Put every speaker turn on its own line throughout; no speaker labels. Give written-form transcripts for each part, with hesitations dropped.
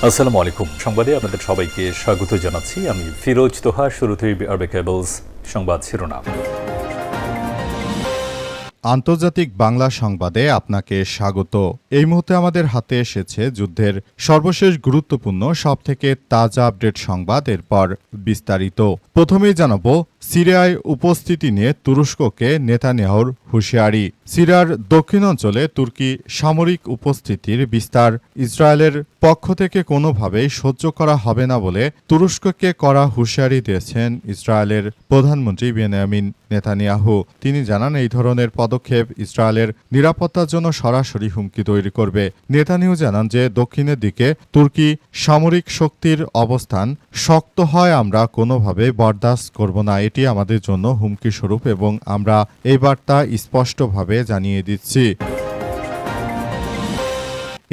আসসালামু আলাইকুম। সংবাদে আপনাদের সবাইকে স্বাগত জানাচ্ছি। আমি ফিরোজ তোহা। শুরুতেই আরবে কেবলস সংবাদ শিরোনাম।
আন্তর্জাতিক বাংলা সংবাদে আপনাকে স্বাগত। এই মুহূর্তে আমাদের হাতে এসেছে যুদ্ধের সর্বশেষ গুরুত্বপূর্ণ সবথেকে তাজা আপডেট সংবাদ, এরপর বিস্তারিত। প্রথমেই জানাবো সিরিয়ায় উপস্থিতি নিয়ে তুরস্ককে নেতানিয়াহুর হুঁশিয়ারি। সিরিয়ার দক্ষিণাঞ্চলে তুর্কি সামরিক উপস্থিতির বিস্তার ইসরায়েলের পক্ষ থেকে কোনোভাবেই সহ্য করা হবে না বলে তুরস্ককে কড়া হুঁশিয়ারি দিয়েছেন ইসরায়েলের প্রধানমন্ত্রী বেনিয়ামিন নেতানিয়াহু। তিনি জানান, এই ধরনের পদক্ষেপ ইসরায়েলের নিরাপত্তার জন্য সরাসরি হুমকি তৈরি করবে। নেতানিয়াহু জানান যে দক্ষিণের দিকে তুর্কি সামরিক শক্তির অবস্থান শক্ত হয় আমরা কোনোভাবে বরদাস্ত করব না। এটি আমাদের জন্য হুমকি স্বরূপ এবং আমরা এই বার্তা স্পষ্টভাবে জানিয়ে দিচ্ছি।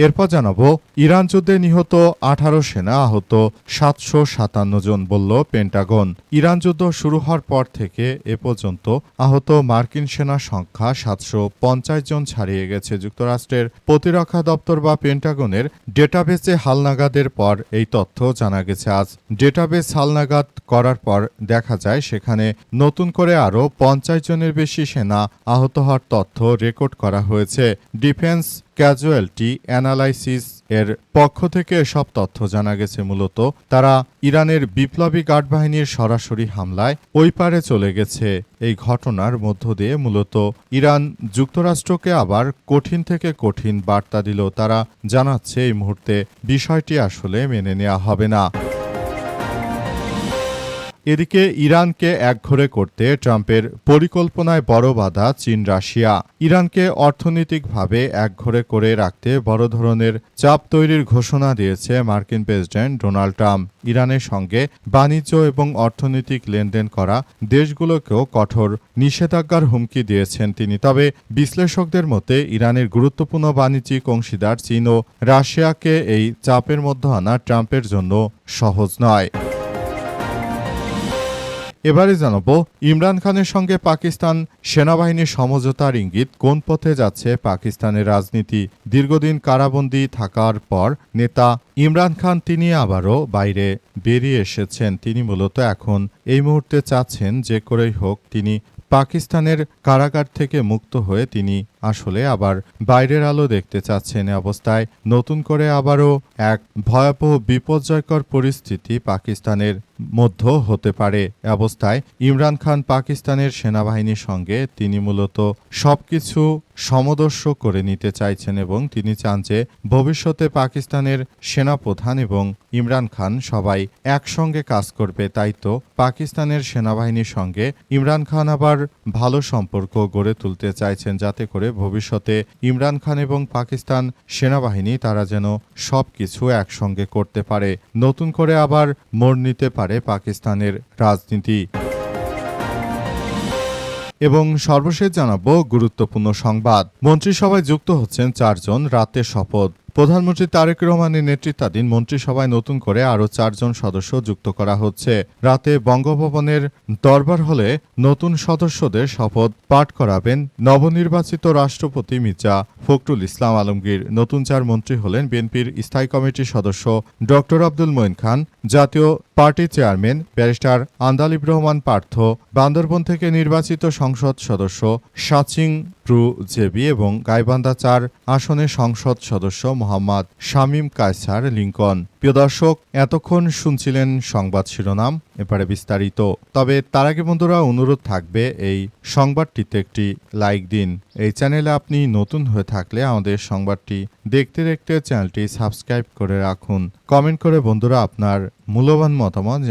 এরপর জানাবো ইরান যুদ্ধে নিহত 18 সেনা, আহত 757 জন, বলল পেন্টাগন। ইরান যুদ্ধ শুরু হওয়ার পর থেকে এ পর্যন্ত আহত মার্কিন সেনার সংখ্যা 750 জন ছাড়িয়ে গেছে। যুক্তরাষ্ট্রের প্রতিরক্ষা দপ্তর বা পেন্টাগনের ডেটাবেসে হালনাগাদের পর এই তথ্য জানা গেছে। আজ ডেটাবেস হালনাগাদ করার পর দেখা যায় সেখানে নতুন করে আরও 50 জনের বেশি সেনা আহত হওয়ার তথ্য রেকর্ড করা হয়েছে। ডিফেন্স ক্যাজুয়ালিটি অ্যানালাইসিস এর পক্ষ থেকে এসব তথ্য জানা গেছে। মূলত তারা ইরানের বিপ্লবী গার্ড বাহিনীর সরাসরি হামলায় ওই পারে চলে গেছে। এই ঘটনার মধ্য দিয়ে মূলত ইরান যুক্তরাষ্ট্রকে আবার কঠিন থেকে কঠিন বার্তা দিল। তারা জানাচ্ছে এই মুহূর্তে বিষয়টি আসলে মেনে নেওয়া হবে না। এদিকে ইরানকে একঘরে করতে ট্রাম্পের পরিকল্পনায় বড় বাধা চীন রাশিয়া। ইরানকে অর্থনৈতিকভাবে একঘরে করে রাখতে বড় ধরনের চাপ তৈরির ঘোষণা দিয়েছে মার্কিন প্রেসিডেন্ট ডোনাল্ড ট্রাম্প। ইরানের সঙ্গে বাণিজ্য এবং অর্থনৈতিক লেনদেন করা দেশগুলোকেও কঠোর নিষেধাজ্ঞার হুমকি দিয়েছেন তিনি। তবে বিশ্লেষকদের মতে ইরানের গুরুত্বপূর্ণ বাণিজ্যিক অংশীদার চীন ও রাশিয়াকে এই চাপের মধ্যে আনা ট্রাম্পের জন্য সহজ নয়। এবারে জানাবো ইমরান খানের সঙ্গে পাকিস্তান সেনাবাহিনীর সমঝোতার ইঙ্গিত। কোন পথে যাচ্ছে পাকিস্তানের রাজনীতি? দীর্ঘদিন কারাবন্দী থাকার পর নেতা ইমরান খান তিনি আবারও বাইরে বেরিয়ে এসেছেন। তিনি মূলত এখন এই মুহূর্তে চাচ্ছেন যে করেই হোক তিনি পাকিস্তানের কারাগার থেকে মুক্ত হয়ে তিনি আসলে আবার বাইরের আলো দেখতে চাচ্ছেন। অবস্থায় নতুন করে আবারও এক ভয়াবহ বিপর্যয়কর পরিস্থিতি পাকিস্তানের মধ্যে হতে পারে। অবস্থায় ইমরান খান পাকিস্তানের সেনাবাহিনীর সঙ্গে তিনি মূলত সবকিছু সমদর্শ করে নিতে চাইছেন এবং তিনি চান যে ভবিষ্যতে পাকিস্তানের সেনাপ্রধান এবং ইমরান খান সবাই একসঙ্গে কাজ করবে। তাই তো পাকিস্তানের সেনাবাহিনীর সঙ্গে ইমরান খান আবার ভালো সম্পর্ক গড়ে তুলতে চাইছেন, যাতে করে ভবিষ্যতে ইমরান খান এবং পাকিস্তান সেনাবাহিনী তারা যেন সবকিছু একসঙ্গে করতে পারে। নতুন করে আবার মোড় নিতে পারে পাকিস্তানের রাজনীতি। এবং সর্বশেষ জানাবো গুরুত্বপূর্ণ সংবাদ। মন্ত্রিসভায় যুক্ত হচ্ছেন 4 জন, রাতে শপথ। প্রধানমন্ত্রী তারেক রহমানের নেতৃত্বাধীন মন্ত্রিসভায় নতুন করে আরও 4 জন সদস্য যুক্ত করা হচ্ছে। রাতে বঙ্গভবনের দরবার হলে নতুন সদস্যদের শপথ পাঠ করাবেন নবনির্বাচিত রাষ্ট্রপতি মির্জা ফখরুল ইসলাম আলমগীর। নতুন 4 মন্ত্রী হলেন বিএনপির স্থায়ী কমিটির সদস্য ড আব্দুল মঈন খান, জাতীয় party chairman barrister Andalib Rahman Partha, Bandarban থেকে নির্বাচিত সংসদ সদস্য সাচিং প্রু জেবি এবং গাইবান্ধা 4 আসনের সংসদ সদস্য মোহাম্মদ শামীম কায়সার লিংকন। প্রিয় দর্শক, এতক্ষণ শুনছিলেন সংবাদ শিরোনাম, এবারে বিস্তারিত। তবে তার আগে বন্ধুরা অনুরোধ থাকবে এই সংবাদটিতে একটি লাইক দিন। এই চ্যানেলে আপনি নতুন হয়ে থাকলে আমাদের সংবাদটি দেখতে দেখতে চ্যানেলটি সাবস্ক্রাইব করে রাখুন। কমেন্ট করে বন্ধুরা আপনার মূল্যবান মতামত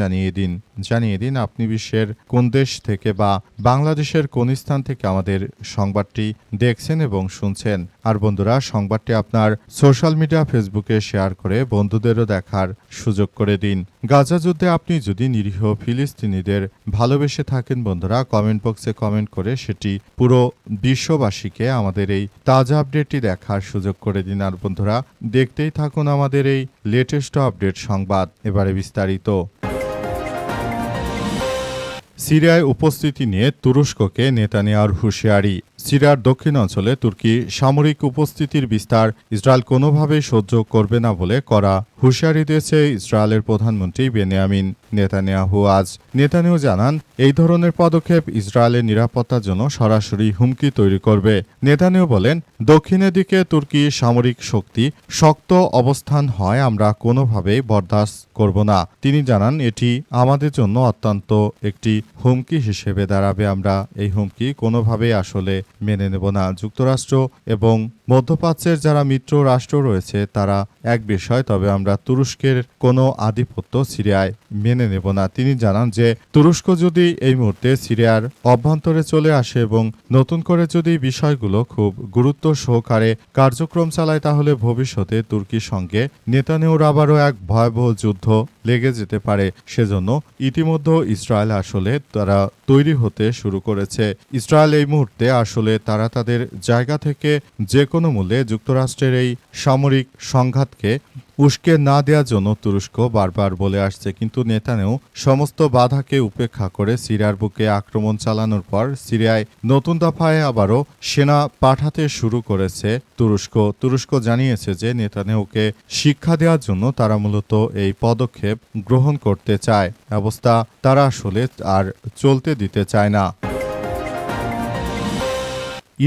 জানিয়ে দিন আপনি বিশ্বের কোন দেশ থেকে বা বাংলাদেশের কোন স্থান থেকে আমাদের সংবাদটি দেখছেন এবং শুনছেন। আর বন্ধুরা সংবাদটি আপনার সোশ্যাল মিডিয়া ফেসবুকে শেয়ার করে বন্ধুদেরও দেখার সুযোগ করে দিন। গাজা যুদ্ধে আপনি যদি নিরীহ ফিলিস্তিনিদের ভালোবেসে থাকেন বন্ধুরা, কমেন্ট বক্সে কমেন্ট করে সেটি পুরো বিশ্ববাসীকে আমাদের এই তাজা আপডেটটি দেখার সুযোগ করে দিন। আর বন্ধুরা দেখতেই থাকুন আমাদের এই লেটেস্ট আপডেট সংবাদ, এবারে বিস্তারিত। সিরিয়ায় উপস্থিতি নিয়ে তুরস্ককে নেতানিয়াহুর হুঁশিয়ারি। সিরিয়ার দক্ষিণ অঞ্চলে তুর্কি সামরিক উপস্থিতির বিস্তার ইসরায়েল কোনোভাবেই সহ্য করবে না বলে করা হুঁশিয়ারি দিয়েছে ইসরায়েলের প্রধানমন্ত্রী বেনিয়ামিন নেতানিয়াহু। আজ নেতানিয়াহু জানান, এই ধরনের পদক্ষেপ ইসরায়েলের নিরাপত্তার জন্য সরাসরি হুমকি তৈরি করবে। নেতানিয়াহু বলেন, দক্ষিণের দিকে তুর্কি সামরিক শক্তি শক্ত অবস্থান হয় আমরা কোনোভাবেই বরদাস্ত করব না। তিনি জানান, এটি আমাদের জন্য অত্যন্ত একটি হুমকি হিসেবে দাঁড়াবে। আমরা এই হুমকি কোনোভাবেই আসলে মেনে নেব না। যুক্তরাষ্ট্র এবং মধ্যপ্রাচ্যের যারা মিত্র রাষ্ট্র রয়েছে তারা এক বিষয়, তবে আমরা তুরস্কের কোনো আধিপত্য সিরিয়ায় মেনে নেব না। তিনি জানান যে তুরস্ক যদি এই মুহূর্তে সিরিয়ার অভ্যন্তরে চলে আসে এবং নতুন করে যদি বিষয়গুলো খুব গুরুত্ব সহকারে কার্যক্রম চালায় তাহলে ভবিষ্যতে তুর্কির সঙ্গে নেতানিয়াহুর আবারও এক ভয়াবহ যুদ্ধ লেগে যেতে পারে। সেজন্য ইতিমধ্যে ইসরায়েল আসলে তারা তৈরি হতে শুরু করেছে। ইসরায়েল এই মুহূর্তে আসলে তারা তাদের জায়গা থেকে যে কোনো মূল্যে যুক্তরাষ্ট্রের এই সামরিক সংঘাতকে উস্কে না দেওয়ার জন্য তুরস্ক বারবার বলে আসছে, কিন্তু নেতানিয়াহু সমস্ত বাধাকে উপেক্ষা করে সিরিয়ার বুকে আক্রমণ চালানোর পর সিরিয়ায় নতুন দফায় আবারও সেনা পাঠাতে শুরু করেছে তুরস্ক জানিয়েছে যে নেতানিয়াহুকে শিক্ষা দেওয়ার জন্য তারা মূলত এই পদক্ষেপ গ্রহণ করতে চায়। অবস্থা তারা আসলে আর চলতে দিতে চায় না।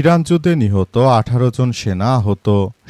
ইরান যুদ্ধে নিহত 18 জন সেনা, আহত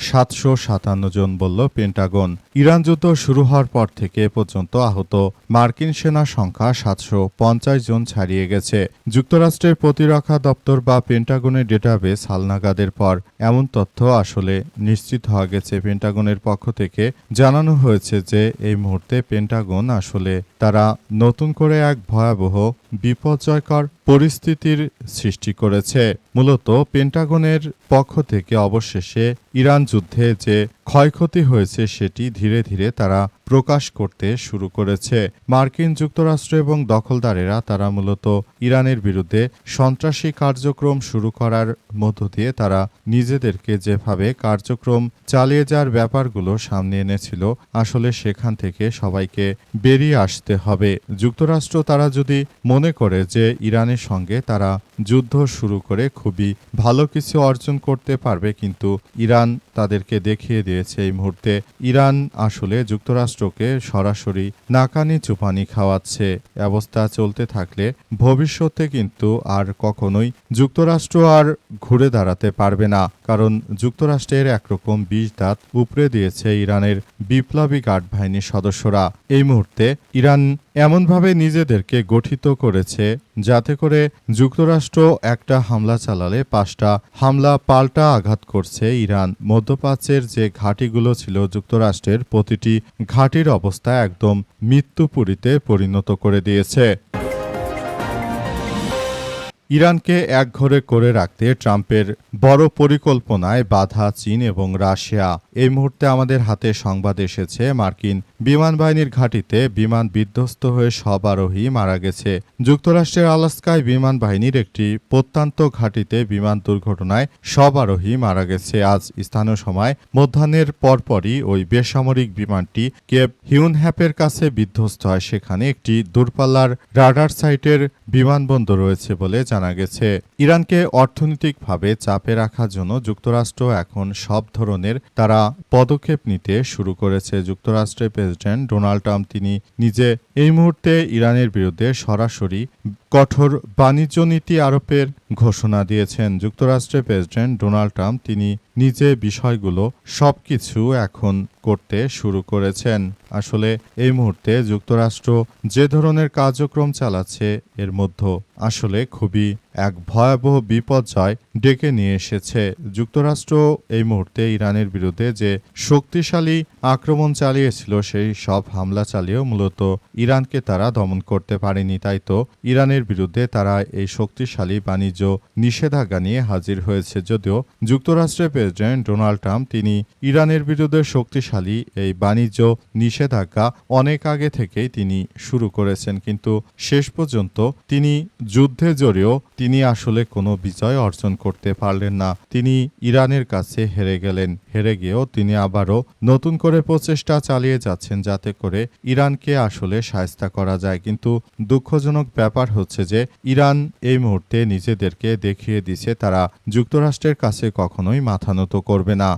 757 জন বলল পেন্টাগন। ইরান যুদ্ধ শুরু হওয়ার পর থেকে এ পর্যন্ত আহত মার্কিন সেনা সংখ্যা 750 জন ছাড়িয়ে গেছে। যুক্তরাষ্ট্রের প্রতিরক্ষা দপ্তর বা পেন্টাগনের ডেটাবেস হালনাগাদের পর এমন তথ্য আসলে নিশ্চিত হওয়া গেছে। পেন্টাগনের পক্ষ থেকে জানানো হয়েছে যে এই মুহূর্তে পেন্টাগন আসলে তারা নতুন করে এক ভয়াবহ বিপর্যয়কর পরিস্থিতির সৃষ্টি করেছে। মূলত পেন্টাগনের পক্ষ থেকে অবশেষে ইরান যুদ্ধে যে ক্ষয়ক্ষতি হয়েছে সেটি ধীরে ধীরে তারা প্রকাশ করতে শুরু করেছে। মার্কিন যুক্তরাষ্ট্র এবং দখলদারেরা তারা মূলত ইরানের বিরুদ্ধে সন্ত্রাসী কার্যক্রম শুরু করার মধ্য দিয়ে তারা নিজেদেরকে যেভাবে কার্যক্রম চালিয়ে যাওয়ার ব্যাপারগুলো সামনে এনেছিল, আসলে সেখান থেকে সবাইকে বেরিয়ে আসতে হবে। যুক্তরাষ্ট্র তারা যদি মনে করে যে ইরানের সঙ্গে তারা যুদ্ধ শুরু করে খুবই ভালো কিছু অর্জন করতে পারবে, কিন্তু ইরান তাদেরকে দেখিয়ে দিয়েছে এই মুহূর্তে ইরান আসলে যুক্তরাষ্ট্রকে সরাসরি নাকানি চুপানি খাওয়াচ্ছে। অবস্থা চলতে থাকলে ভবিষ্যতে কিন্তু আর কখনোই যুক্তরাষ্ট্র আর ঘুরে দাঁড়াতে পারবে না, কারণ যুক্তরাষ্ট্রের একরকম বিষ দাঁত উপড়ে দিয়েছে ইরানের বিপ্লবী গার্ড বাহিনীর সদস্যরা। এই মুহূর্তে ইরান এমনভাবে নিজেদেরকে গঠিত করেছে যাতে করে যুক্তরাষ্ট্র একটা হামলা চালালে 5টা হামলা পাল্টা আঘাত করছে ইরান। মধ্যপ্রাচ্যের যে ঘাঁটিগুলো ছিল যুক্তরাষ্ট্রের, প্রতিটি ঘাঁটির অবস্থা একদম মৃত্যুপুরীতে পরিণত করে দিয়েছে। ইরানকে একঘরে করে রাখতে ট্রাম্পের বড় পরিকল্পনায় বাধা চীন এবং রাশিয়া। এই মুহূর্তে আমাদের হাতে সংবাদ এসেছে, মার্কিন বিমান বাহিনীর ঘাঁটিতে বিমান বিধ্বস্ত হয়ে সব আরোহী মারা গেছে। যুক্তরাষ্ট্রের আলাস্কায় বিমান বাহিনীর একটি প্রত্যন্ত ঘাঁটিতে বিমান দুর্ঘটনায় সব আরোহী মারা গেছে। আজ স্থানীয় সময় মধ্যাহ্নের পরপরই ওই বেসামরিক বিমানটি কেপ হিউনহ্যাপের কাছে বিধ্বস্ত হয়। সেখানে একটি দূরপাল্লার রাডার সাইটের বিমানবন্দর রয়েছে বলে জানা গেছে। ইরানকে অর্থনৈতিকভাবে চাপে রাখার জন্য যুক্তরাষ্ট্র এখন সব ধরনের তারা পদক্ষেপ নিতে শুরু করেছে। যুক্তরাষ্ট্রের প্রেসিডেন্ট ডোনাল্ড ট্রাম্প তিনি নিজে এই মুহূর্তে ইরানের বিরুদ্ধে সরাসরি কঠোর বাণিজ্য নীতি আরোপের ঘোষণা দিয়েছেন। যুক্তরাষ্ট্রের প্রেসিডেন্ট ডোনাল্ড ট্রাম্প তিনি নিজে বিষয়গুলো সবকিছু এখন করতে শুরু করেছেন। আসলে এই মুহূর্তে যুক্তরাষ্ট্র যে ধরনের কার্যক্রম চালাচ্ছে এর মধ্যে আসলে খুবই এক ভয়াবহ বিপর্যয় ডেকে নিয়ে এসেছে। যুক্তরাষ্ট্র এই মুহূর্তে ইরানের বিরুদ্ধে যে শক্তিশালী আক্রমণ চালিয়েছিল সেই সব হামলা চালিয়েও মূলত ইরানকে তারা দমন করতে পারেনি। তাই তো ইরানের বিরুদ্ধে তারা এই শক্তিশালী বাণিজ্য নিষেধাজ্ঞা নিয়ে হাজির হয়েছে। যদিও যুক্তরাষ্ট্রের প্রেসিডেন্ট ডোনাল্ড ট্রাম্প তিনি ইরানের বিরুদ্ধে শক্তিশালী এই বাণিজ্য নিষেধাজ্ঞা অনেক আগে থেকেই তিনি শুরু করেছেন, কিন্তু শেষ পর্যন্ত তিনি যুদ্ধে জড়িয়েও তিনি আসলে কোনো বিজয় অর্জন করতে পারলেন না। তিনি ইরানের কাছে হেরে গেলেন। হেরে গিয়েও তিনি আবারও নতুন করে প্রচেষ্টা চালিয়ে যাচ্ছেন যাতে করে ইরানকে আসলে শায়েস্তা করা যায়। কিন্তু দুঃখজনক ব্যাপার হচ্ছে হচ্ছে যে ইরান এই মুহূর্তে নিজেদেরকে দেখিয়ে দিছে তারা যুক্তরাষ্ট্রের কাছে কখনোই মাথা নত করবে না।